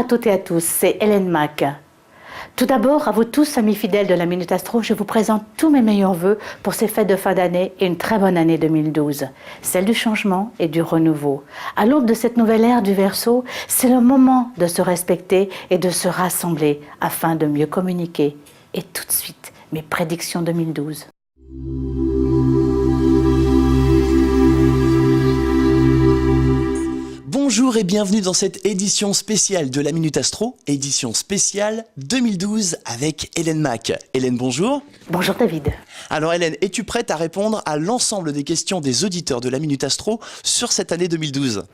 à toutes et à tous, c'est Hélène Mack. Tout d'abord, à vous tous, amis fidèles de la Minute Astro, je vous présente tous mes meilleurs vœux pour ces fêtes de fin d'année et une très bonne année 2012, celle du changement et du renouveau. À l'aube de cette nouvelle ère du Verseau, c'est le moment de se respecter et de se rassembler afin de mieux communiquer. Et tout de suite, mes prédictions 2012. Bonjour et bienvenue dans cette édition spéciale de la Minute Astro, édition spéciale 2012 avec Hélène Mack. Hélène, bonjour. Bonjour David. Alors Hélène, es-tu prête à répondre à l'ensemble des questions des auditeurs de la Minute Astro sur cette année 2012 ?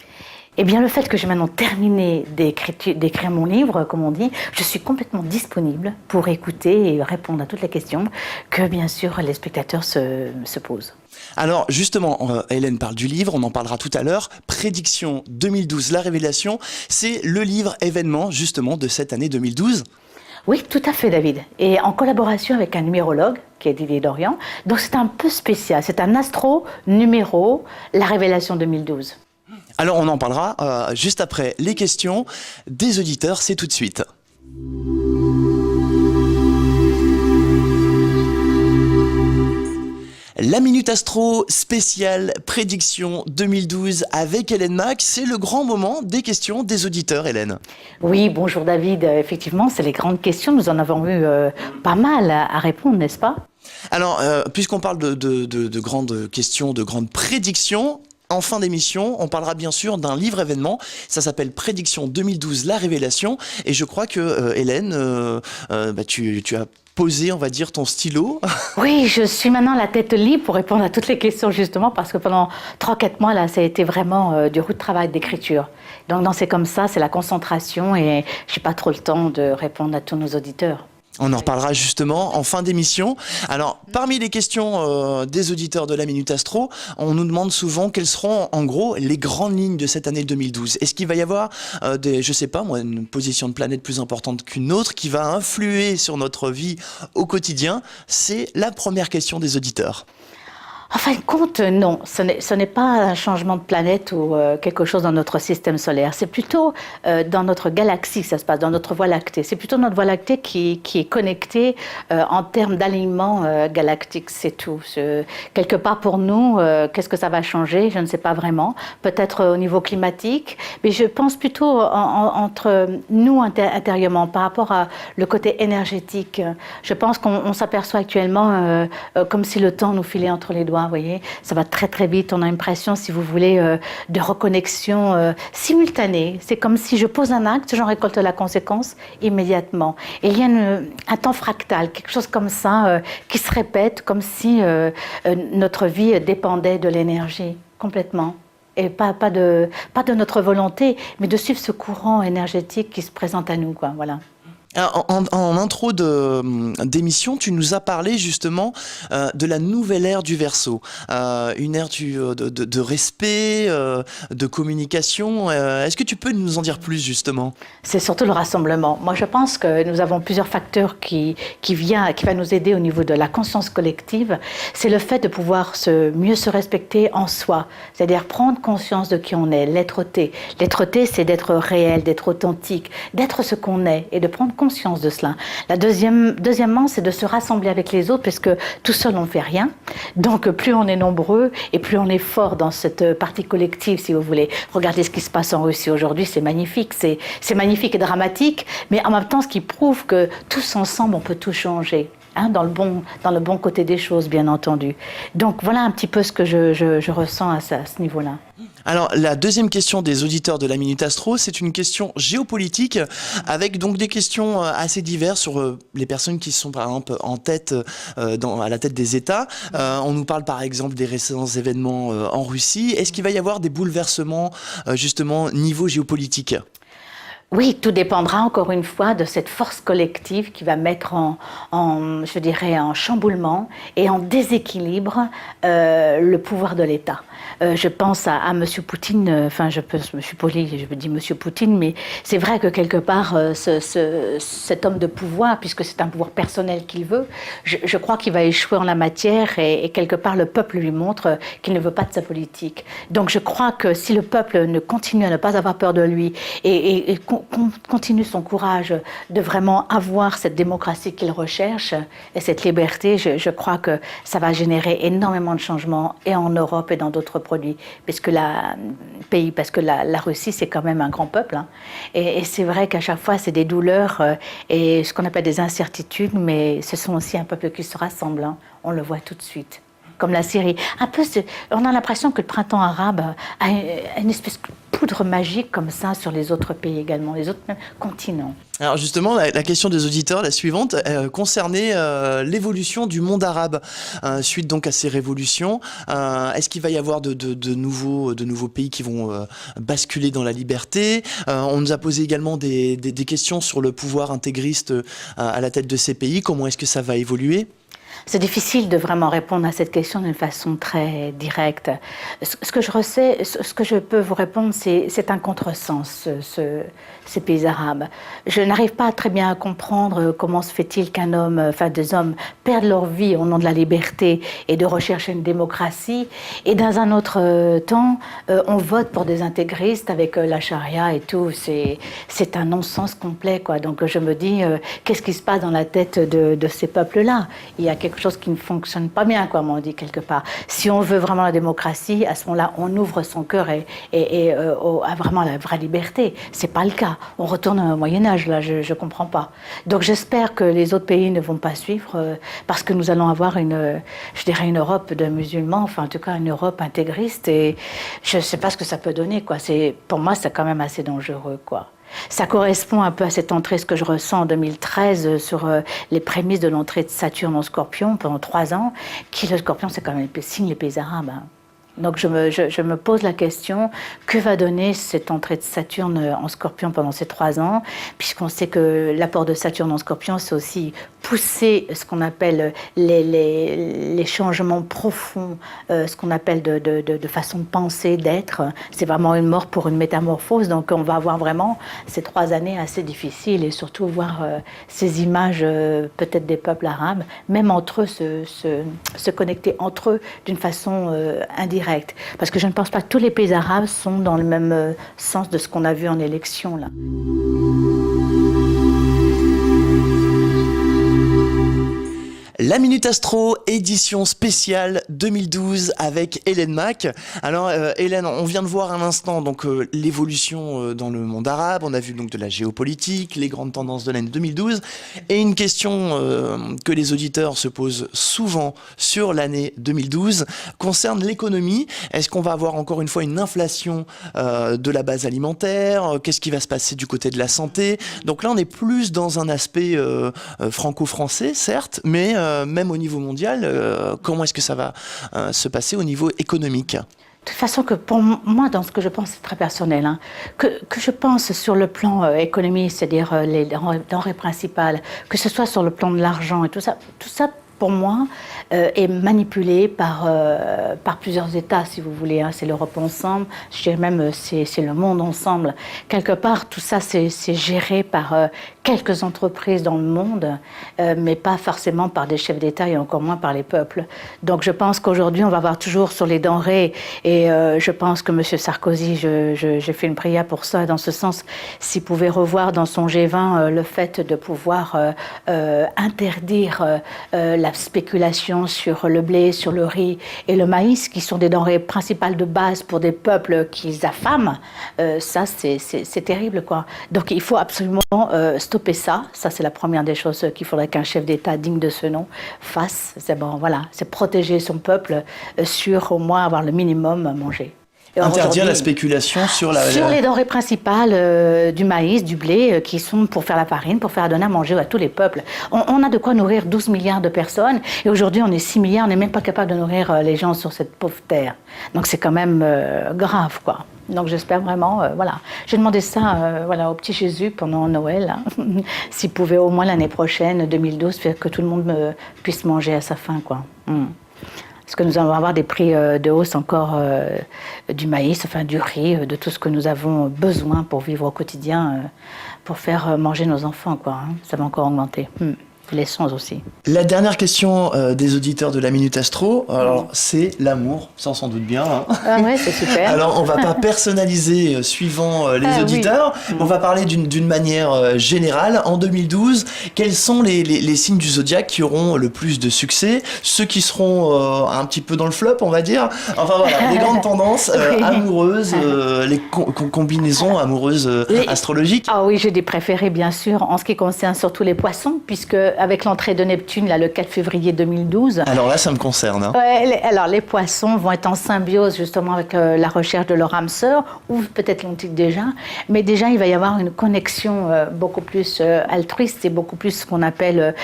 Eh bien, le fait que j'ai maintenant terminé d'écrire mon livre, comme on dit, je suis complètement disponible pour écouter et répondre à toutes les questions que, bien sûr, les spectateurs se posent. Alors justement, Hélène parle du livre, on en parlera tout à l'heure. Prédiction 2012, la révélation, c'est le livre événement justement de cette année 2012. Oui, tout à fait, David. Et en collaboration avec un numérologue, qui est Didier Dorian. Donc c'est un peu spécial, c'est un astro-numéro, la révélation 2012. Alors on en parlera juste après les questions des auditeurs, c'est tout de suite. La Minute Astro spéciale prédiction 2012 avec Hélène Mack, c'est le grand moment des questions des auditeurs, Hélène. Oui, bonjour David, effectivement c'est les grandes questions, nous en avons eu pas mal à répondre, n'est-ce pas ? Alors, puisqu'on parle de grandes questions, de grandes prédictions, en fin d'émission, on parlera bien sûr d'un livre événement. Ça s'appelle Prédiction 2012, la révélation. Et je crois que Hélène, tu as posé, on va dire, ton stylo. Oui, je suis maintenant la tête libre pour répondre à toutes les questions justement parce que pendant 3-4 mois là, ça a été vraiment du route de travail d'écriture. Donc non, c'est comme ça, c'est la concentration et j'ai pas trop le temps de répondre à tous nos auditeurs. On en reparlera justement en fin d'émission. Alors, parmi les questions des auditeurs de la Minute Astro, on nous demande souvent quelles seront en gros les grandes lignes de cette année 2012. Est-ce qu'il va y avoir une position de planète plus importante qu'une autre qui va influer sur notre vie au quotidien? C'est la première question des auditeurs. En fin de compte, non, ce n'est pas un changement de planète ou quelque chose dans notre système solaire. C'est plutôt dans notre galaxie que ça se passe, dans notre Voie lactée. C'est plutôt notre Voie lactée qui est connectée en termes d'alignement galactique, c'est tout. Quelque part pour nous, qu'est-ce que ça va changer? Je ne sais pas vraiment. Peut-être au niveau climatique, mais je pense plutôt entre nous intérieurement par rapport à le côté énergétique. Je pense qu'on s'aperçoit actuellement comme si le temps nous filait entre les doigts. Vous voyez, ça va très très vite, on a l'impression, si vous voulez, de reconnexion simultanée. C'est comme si je pose un acte, j'en récolte la conséquence immédiatement. Et il y a un temps fractal, quelque chose comme ça, qui se répète, comme si notre vie dépendait de l'énergie, complètement. Et pas de notre volonté, mais de suivre ce courant énergétique qui se présente à nous, quoi, voilà. En intro d'émission, tu nous as parlé justement de la nouvelle ère du Verseau, une ère de respect, de communication. Est-ce que tu peux nous en dire plus justement ? C'est surtout le rassemblement. Moi, je pense que nous avons plusieurs facteurs qui va nous aider au niveau de la conscience collective. C'est le fait de pouvoir mieux se respecter en soi, c'est-à-dire prendre conscience de qui on est, l'être-té. L'être-té, c'est d'être réel, d'être authentique, d'être ce qu'on est et de prendre conscience de cela. Deuxièmement, c'est de se rassembler avec les autres, puisque tout seul on ne fait rien. Donc plus on est nombreux et plus on est fort dans cette partie collective, si vous voulez. Regardez ce qui se passe en Russie aujourd'hui, c'est magnifique. C'est magnifique et dramatique, mais en même temps, ce qui prouve que tous ensemble, on peut tout changer. Dans le bon côté des choses, bien entendu. Donc voilà un petit peu ce que je ressens à ce niveau-là. Alors la deuxième question des auditeurs de la Minute Astro, c'est une question géopolitique avec donc des questions assez diverses sur les personnes qui sont par exemple en tête, à la tête des États. On nous parle par exemple des récents événements en Russie. Est-ce qu'il va y avoir des bouleversements justement niveau géopolitique ? Oui, tout dépendra encore une fois de cette force collective qui va mettre je dirais, en chamboulement et en déséquilibre le pouvoir de l'État. Je pense à Monsieur Poutine, enfin je suis poli, je dis Monsieur Poutine, mais c'est vrai que quelque part, cet homme de pouvoir, puisque c'est un pouvoir personnel qu'il veut, je crois qu'il va échouer en la matière et quelque part le peuple lui montre qu'il ne veut pas de sa politique. Donc je crois que si le peuple ne continue à ne pas avoir peur de lui et continue son courage de vraiment avoir cette démocratie qu'il recherche et cette liberté, je crois que ça va générer énormément de changements et en Europe et dans d'autres produits, puisque la Russie c'est quand même un grand peuple, hein. Et c'est vrai qu'à chaque fois c'est des douleurs et ce qu'on appelle des incertitudes, mais ce sont aussi un peuple qui se rassemble, hein. On le voit tout de suite. Comme la Syrie. Un peu, on a l'impression que le printemps arabe a une espèce de poudre magique comme ça sur les autres pays également, les autres même continents. Alors justement, la question des auditeurs, la suivante, concernait l'évolution du monde arabe suite donc à ces révolutions. Est-ce qu'il va y avoir de nouveaux pays qui vont basculer dans la liberté? On nous a posé également des questions sur le pouvoir intégriste à la tête de ces pays. Comment est-ce que ça va évoluer? C'est difficile de vraiment répondre à cette question d'une façon très directe. Ce que je peux vous répondre, c'est un contresens, ces pays arabes. Je n'arrive pas très bien à comprendre comment se fait-il des hommes perdent leur vie au nom de la liberté et de rechercher une démocratie, et dans un autre temps, on vote pour des intégristes avec la charia et tout. C'est un non-sens complet, quoi. Donc je me dis, qu'est-ce qui se passe dans la tête de ces peuples-là? Il y a quelque chose qui ne fonctionne pas bien, comme on dit quelque part. Si on veut vraiment la démocratie, à ce moment-là, on ouvre son cœur à vraiment la vraie liberté. C'est pas le cas. On retourne au Moyen-Âge, là, je comprends pas. Donc j'espère que les autres pays ne vont pas suivre, parce que nous allons avoir une Europe de musulmans, enfin en tout cas une Europe intégriste, et je sais pas ce que ça peut donner, quoi. Pour moi, c'est quand même assez dangereux, quoi. Ça correspond un peu à cette entrée, ce que je ressens en 2013 sur les prémices de l'entrée de Saturne en Scorpion pendant 3 ans. Le Scorpion, c'est quand même le signe des pays arabes, hein. Donc je me pose la question, que va donner cette entrée de Saturne en Scorpion pendant ces 3 ans, puisqu'on sait que l'apport de Saturne en Scorpion, c'est aussi pousser ce qu'on appelle les changements profonds, ce qu'on appelle de façon de penser, d'être. C'est vraiment une mort pour une métamorphose, donc on va avoir vraiment ces 3 années assez difficiles, et surtout voir ces images peut-être des peuples arabes, même entre eux, se connecter entre eux d'une façon indirecte. Parce que je ne pense pas que tous les pays arabes sont dans le même sens de ce qu'on a vu en élection, là. La Minute Astro, édition spéciale 2012 avec Hélène Mack. Alors Hélène, on vient de voir un instant donc l'évolution dans le monde arabe. On a vu donc de la géopolitique, les grandes tendances de l'année 2012, et une question que les auditeurs se posent souvent sur l'année 2012 concerne l'économie. Est-ce qu'on va avoir encore une fois une inflation de la base alimentaire? Qu'est-ce qui va se passer du côté de la santé? Donc là, on est plus dans un aspect franco-français, certes, mais même au niveau mondial, comment est-ce que ça va se passer au niveau économique? De toute façon, que pour moi, dans ce que je pense, c'est très personnel, hein, que je pense sur le plan économique, c'est-à-dire les denrées principales, que ce soit sur le plan de l'argent et tout ça pour moi, est manipulé par plusieurs États, si vous voulez, hein. C'est l'Europe ensemble, je dirais même c'est le monde ensemble. Quelque part, tout ça, c'est géré par quelques entreprises dans le monde, mais pas forcément par des chefs d'État et encore moins par les peuples. Donc je pense qu'aujourd'hui, on va voir toujours sur les denrées, et je pense que M. Sarkozy, j'ai fait une prière pour ça, dans ce sens, s'il pouvait revoir dans son G20 le fait de pouvoir interdire la spéculation sur le blé, sur le riz et le maïs, qui sont des denrées principales de base pour des peuples qu'ils affament, ça c'est terrible, quoi. Donc il faut absolument stopper ça. Ça c'est la première des choses qu'il faudrait qu'un chef d'État digne de ce nom fasse. C'est bon, voilà, c'est protéger son peuple sur au moins avoir le minimum à manger. Interdire la spéculation sur les denrées principales du maïs, du blé, qui sont pour faire la farine, pour faire donner à manger à tous les peuples. On a de quoi nourrir 12 milliards de personnes, et aujourd'hui on est 6 milliards, on n'est même pas capable de nourrir les gens sur cette pauvre terre. Donc c'est quand même grave, quoi. Donc j'espère vraiment, voilà. J'ai demandé ça au petit Jésus pendant Noël, hein, s'il pouvait au moins l'année prochaine, 2012, faire que tout le monde puisse manger à sa faim, quoi. Parce que nous allons avoir des prix de hausse encore du maïs, enfin du riz, de tout ce que nous avons besoin pour vivre au quotidien, pour faire manger nos enfants, quoi. Hein. Ça va encore augmenter. L'essence aussi. La dernière question des auditeurs de la Minute Astro, alors c'est l'amour, ça on s'en doute bien. Hein. Ah ouais, c'est super. Alors on va pas personnaliser suivant les auditeurs, on va parler d'une manière générale. En 2012, quels sont les signes du zodiaque qui auront le plus de succès? Ceux qui seront un petit peu dans le flop, on va dire. Enfin voilà, les grandes tendances amoureuses, les combinaisons amoureuses astrologiques. Ah oui, j'ai des préférés bien sûr, en ce qui concerne surtout les poissons, puisque avec l'entrée de Neptune, là, le 4 février 2012. Alors là, ça me concerne. Hein. Ouais, alors les poissons vont être en symbiose justement avec la recherche de leur âme sœur, ou peut-être l'ont-ils déjà, mais déjà il va y avoir une connexion beaucoup plus altruiste et beaucoup plus ce qu'on appelle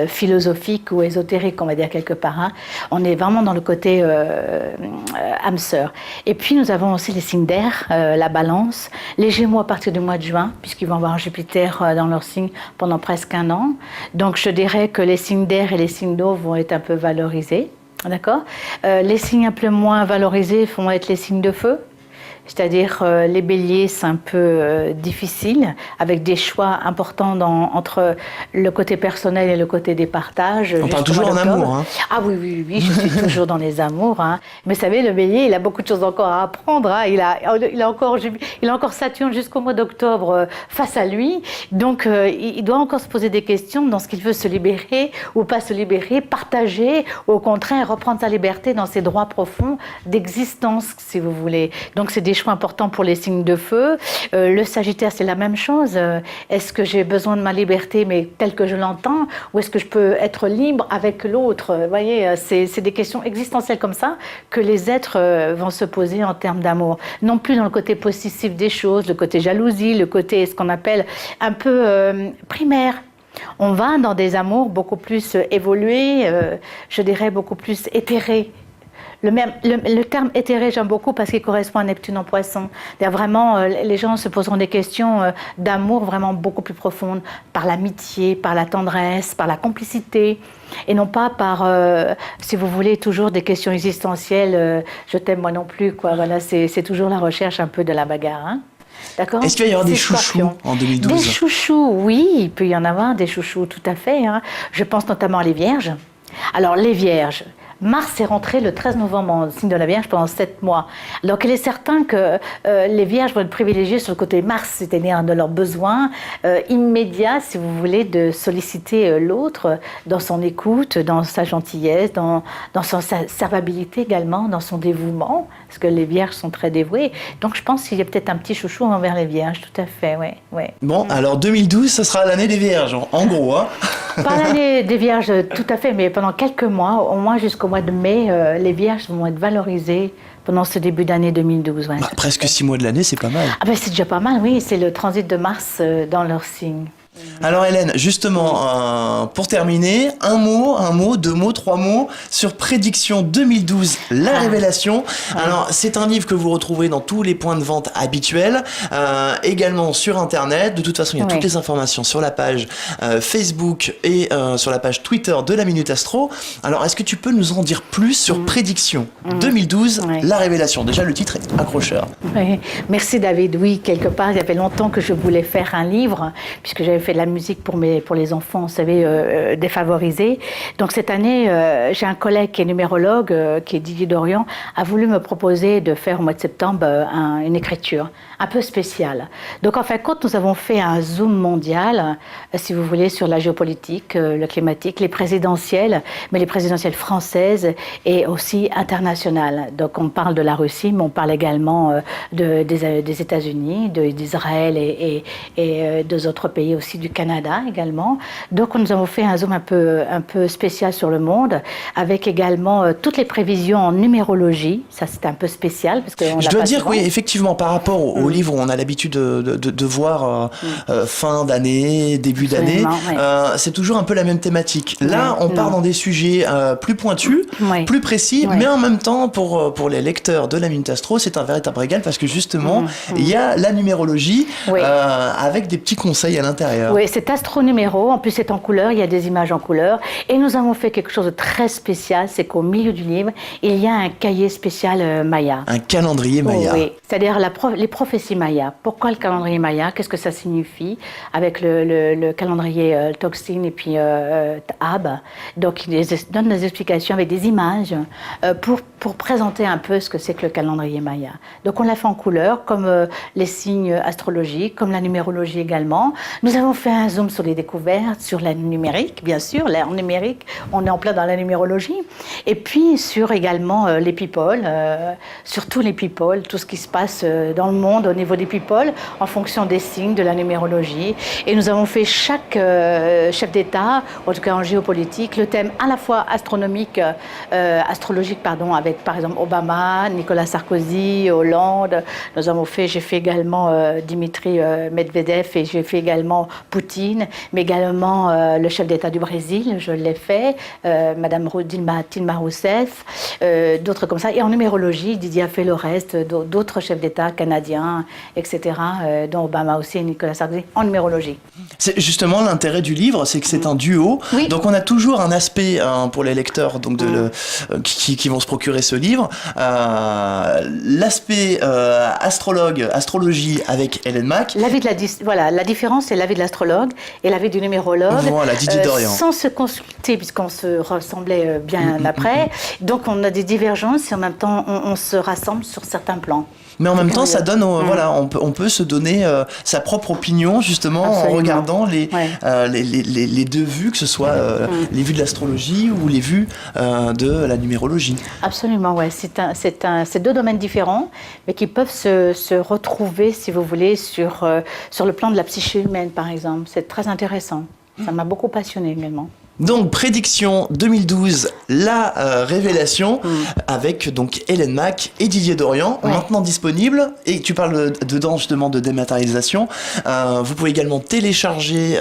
philosophique ou ésotérique, on va dire quelque part. Hein. On est vraiment dans le côté âme sœur. Et puis nous avons aussi les signes d'air, la balance, les Gémeaux à partir du mois de juin, puisqu'ils vont avoir Jupiter dans leur signe pendant presque un an. Donc je dirais que les signes d'air et les signes d'eau vont être un peu valorisés, d'accord ? Les signes un peu moins valorisés vont être les signes de feu. C'est-à-dire les béliers, c'est un peu difficile, avec des choix importants entre le côté personnel et le côté des partages. On parle toujours en amour. Hein. Ah oui, je suis toujours dans les amours. Hein. Mais vous savez, le bélier, il a beaucoup de choses encore à apprendre. Hein. Il a encore Saturne jusqu'au mois d'octobre face à lui. Donc, il doit encore se poser des questions dans ce qu'il veut se libérer ou pas se libérer, partager, ou au contraire, reprendre sa liberté dans ses droits profonds d'existence, si vous voulez. Donc, c'est des choix important pour les signes de feu. Le Sagittaire, c'est la même chose. Est-ce que j'ai besoin de ma liberté, mais telle que je l'entends, ou est-ce que je peux être libre avec l'autre? Vous voyez, c'est des questions existentielles comme ça que les êtres vont se poser en termes d'amour. Non plus dans le côté possessif des choses, le côté jalousie, le côté, ce qu'on appelle un peu primaire. On va dans des amours beaucoup plus évolués, je dirais beaucoup plus éthérés. Le terme éthéré, j'aime beaucoup parce qu'il correspond à Neptune en Poisson. Vraiment, les gens se poseront des questions d'amour vraiment beaucoup plus profondes, par l'amitié, par la tendresse, par la complicité, et non pas par, si vous voulez, toujours des questions existentielles. Je t'aime moi non plus, quoi. Voilà, c'est toujours la recherche un peu de la bagarre. Hein. D'accord. Est-ce qu'il va y avoir des chouchous en 2012? Des chouchous, oui, il peut y en avoir des chouchous, tout à fait. Hein. Je pense notamment à les Vierges. Alors, les Vierges. Mars est rentré le 13 novembre en signe de la Vierge pendant 7 mois. Donc il est certain que les Vierges vont être privilégiées sur le côté Mars, c'est-à-dire de leurs besoins immédiats, si vous voulez, de solliciter l'autre dans son écoute, dans sa gentillesse, dans sa servabilité également, dans son dévouement, parce que les Vierges sont très dévouées. Donc je pense qu'il y a peut-être un petit chouchou envers les Vierges, tout à fait, ouais. Bon, alors 2012, ça sera l'année des Vierges, en gros, hein. Pas l'année des Vierges, tout à fait, mais pendant quelques mois, au moins jusqu'au mois de mai, les Vierges vont être valorisées pendant ce début d'année 2012. Ouais. Bah, presque 6 mois de l'année, c'est pas mal. Ah ben c'est déjà pas mal, oui, c'est le transit de Mars dans leur signe. Alors Hélène, justement, pour terminer, un mot, 2 mots, 3 mots sur Prédiction 2012, la révélation. Alors c'est un livre que vous retrouvez dans tous les points de vente habituels, également sur Internet. De toute façon, il y a toutes les informations sur la page Facebook et sur la page Twitter de la Minute Astro. Alors est-ce que tu peux nous en dire plus sur Prédiction 2012, la révélation? Déjà le titre est accrocheur. Oui. Merci David. Oui, quelque part, il y avait longtemps que je voulais faire un livre, puisque j'avais fait de la musique pour les enfants, vous savez, défavorisés. Donc cette année, j'ai un collègue qui est numérologue, qui est Didier Dorian, a voulu me proposer de faire au mois de septembre une écriture un peu spéciale. Donc en fin de compte, nous avons fait un zoom mondial, si vous voulez, sur la géopolitique, le climatique, les présidentielles, mais les présidentielles françaises et aussi internationales. Donc on parle de la Russie, mais on parle également des États-Unis, d'Israël et deux autres pays aussi, du Canada également. Donc nous avons fait un zoom un peu spécial sur le monde, avec également toutes les prévisions en numérologie. Ça c'était un peu spécial parce que je dois dire, oui, effectivement, par rapport au livre où on a l'habitude de voir fin d'année, début d'année, c'est toujours un peu la même thématique. Là, on part dans des sujets plus pointus, plus précis, mais en même temps, pour les lecteurs de la Minute Astro, c'est un véritable régal parce que justement, il y a la numérologie avec des petits conseils à l'intérieur. l'intérieur. Oui, c'est astro-numéro. En plus, c'est en couleur. Il y a des images en couleur. Et nous avons fait quelque chose de très spécial. C'est qu'au milieu du livre, il y a un cahier spécial Maya. Un calendrier Maya. Oui, c'est-à-dire les prophéties Maya. Pourquoi le calendrier Maya? Qu'est-ce que ça signifie? Avec le calendrier Tolkien et puis Ab. Donc, il donne des explications avec des images pour présenter un peu ce que c'est que le calendrier Maya. Donc, on l'a fait en couleur, comme les signes astrologiques, comme la numérologie également. Nous avons fait un zoom sur les découvertes, sur la numérique, bien sûr, l'ère numérique. On est en plein dans la numérologie. Et puis, sur également les people, sur tous les people, tout ce qui se passe dans le monde au niveau des people, en fonction des signes, de la numérologie. Et nous avons fait chaque chef d'État, en tout cas en géopolitique, le thème à la fois astrologique, pardon, avec par exemple Obama, Nicolas Sarkozy, Hollande. J'ai fait également Dimitri Medvedev et j'ai fait également Poutine, mais également le chef d'État du Brésil, je l'ai fait, Madame Dilma Rousseff, d'autres comme ça. Et en numérologie, Didier a fait le reste, d'autres chefs d'État canadiens, etc., dont Obama aussi et Nicolas Sarkozy, en numérologie. C'est justement l'intérêt du livre, c'est que c'est un duo. Oui. Donc on a toujours un aspect pour les lecteurs donc qui vont se procurer ce livre. L'aspect astrologie avec Hélène Mack. Voilà, la différence, c'est l'avis de l'astrologue et l'avis du numérologue. Voilà, Didier Dorian. Sans se consulter, puisqu'on se ressemblait bien après. Donc on a des divergences et en même temps on se rassemble sur certains plans. Mais en même temps, ça donne, voilà, on peut se donner sa propre opinion justement. Absolument. En regardant les deux vues, que ce soit les vues de l'astrologie ou les vues de la numérologie. Absolument, ouais. C'est deux domaines différents, mais qui peuvent se retrouver, si vous voulez, sur le plan de la psyché humaine, par exemple. C'est très intéressant. Ça m'a beaucoup passionnée également. Donc, prédiction 2012, la révélation, avec donc Hélène Mack et Didier Dorian, maintenant disponible. Et tu parles dedans justement de dématérialisation. Vous pouvez également télécharger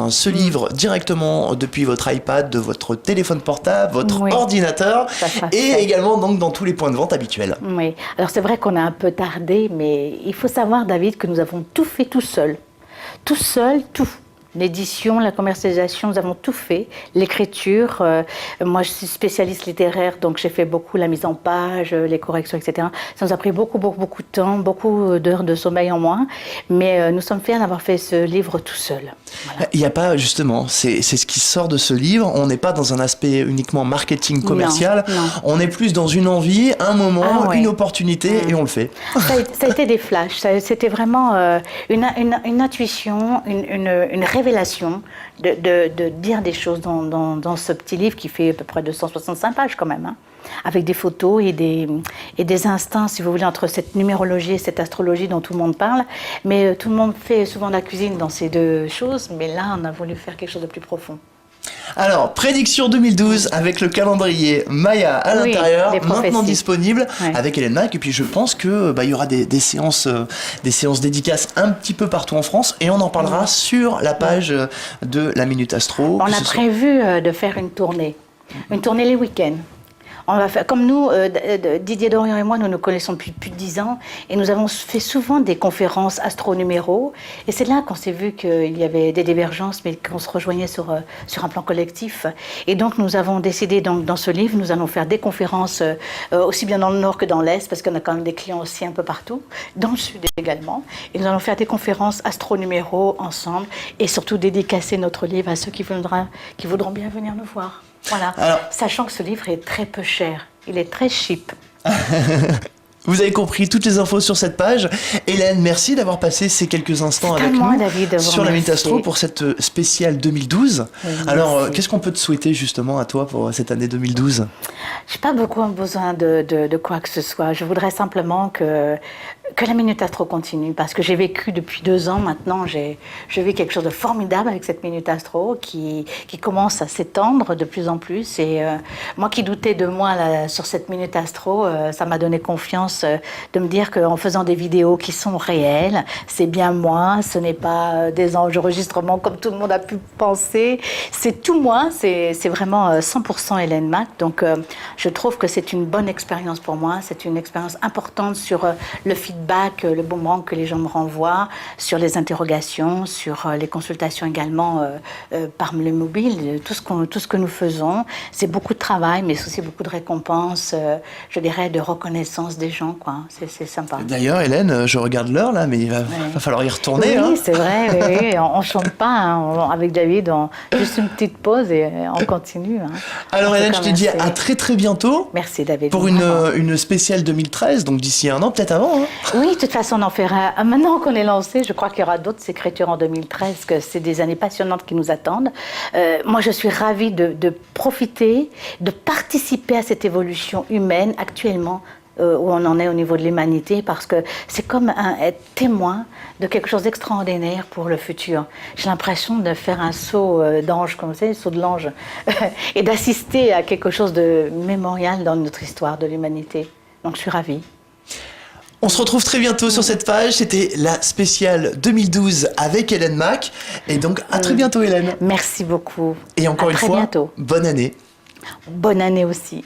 ce livre directement depuis votre iPad, de votre téléphone portable, votre ordinateur, et également donc dans tous les points de vente habituels. Oui, alors c'est vrai qu'on a un peu tardé, mais il faut savoir, David, que nous avons tout fait tout seul. Tout seul, tout. L'édition, la commercialisation, nous avons tout fait. L'écriture, moi je suis spécialiste littéraire, donc j'ai fait beaucoup la mise en page, les corrections, etc. Ça nous a pris beaucoup de temps, beaucoup d'heures de sommeil en moins, mais nous sommes fiers d'avoir fait ce livre tout seul. Voilà. Il n'y a pas, justement, c'est ce qui sort de ce livre, on n'est pas dans un aspect uniquement marketing commercial, non. On est plus dans une envie, un moment, une opportunité, et on le fait. Ça a été des flashs, c'était vraiment une intuition, une révélation de dire des choses dans ce petit livre qui fait à peu près 265 pages quand même, hein, avec des photos et des instincts, si vous voulez, entre cette numérologie et cette astrologie dont tout le monde parle. Mais tout le monde fait souvent la cuisine dans ces deux choses, mais là, on a voulu faire quelque chose de plus profond. Alors, prédiction 2012 avec le calendrier Maya à l'intérieur, maintenant disponible avec Hélène Mack. Et puis je pense que il y aura des séances dédicaces un petit peu partout en France et on en parlera sur la page de la Minute Astro. On a prévu de faire une tournée les week-ends. On va faire, comme nous, Didier Dorian et moi, nous nous connaissons depuis plus de 10 ans et nous avons fait souvent des conférences astro-numéro. Et c'est là qu'on s'est vu qu'il y avait des divergences, mais qu'on se rejoignait sur un plan collectif. Et donc, nous avons décidé, dans ce livre, nous allons faire des conférences aussi bien dans le nord que dans l'est, parce qu'on a quand même des clients aussi un peu partout, dans le sud également. Et nous allons faire des conférences astro-numéro ensemble et surtout dédicacer notre livre à ceux qui voudront bien venir nous voir. Voilà, alors, sachant que ce livre est très peu cher, il est très cheap. Vous avez compris toutes les infos sur cette page. Hélène, merci d'avoir passé ces quelques instants avec nous sur la Minute Astro pour cette spéciale 2012. Oui, alors, qu'est-ce qu'on peut te souhaiter justement à toi pour cette année 2012 ? Je n'ai pas beaucoup besoin de quoi que ce soit. Je voudrais simplement que la Minute Astro continue, parce que j'ai vécu depuis 2 ans maintenant, je vis quelque chose de formidable avec cette Minute Astro qui commence à s'étendre de plus en plus. Et moi qui doutais de moi là, sur cette Minute Astro, ça m'a donné confiance de me dire qu'en faisant des vidéos qui sont réelles, c'est bien moi, ce n'est pas des enregistrements comme tout le monde a pu penser. C'est tout moi, c'est vraiment 100% Hélène Mack. Donc je trouve que c'est une bonne expérience pour moi, c'est une expérience importante sur le feedback feedback, le boomerang que les gens me renvoient sur les interrogations, sur les consultations également par le mobile, tout ce que nous faisons. C'est beaucoup de travail, mais c'est aussi beaucoup de récompenses, je dirais, de reconnaissance des gens, quoi. C'est sympa. D'ailleurs, Hélène, je regarde l'heure là, mais il va falloir y retourner. Oui, hein. c'est vrai, oui. On ne chante pas avec David, juste une petite pause et on continue. Hein. Alors Hélène, je te dis à très très bientôt. Merci David. Pour une spéciale 2013, donc d'ici un an, peut-être avant. Hein. Oui, de toute façon, on en fera. Maintenant qu'on est lancé, je crois qu'il y aura d'autres écritures en 2013, que c'est des années passionnantes qui nous attendent. Moi, je suis ravie de profiter, de participer à cette évolution humaine actuellement, où on en est au niveau de l'humanité, parce que c'est comme être témoin de quelque chose d'extraordinaire pour le futur. J'ai l'impression de faire un saut d'ange, comme vous savez, saut de l'ange, et d'assister à quelque chose de mémorial dans notre histoire de l'humanité. Donc je suis ravie. On se retrouve très bientôt sur cette page. C'était la spéciale 2012 avec Hélène Mack. Et donc à très bientôt Hélène. Merci beaucoup. Et encore une fois, bientôt. Bonne année. Bonne année aussi.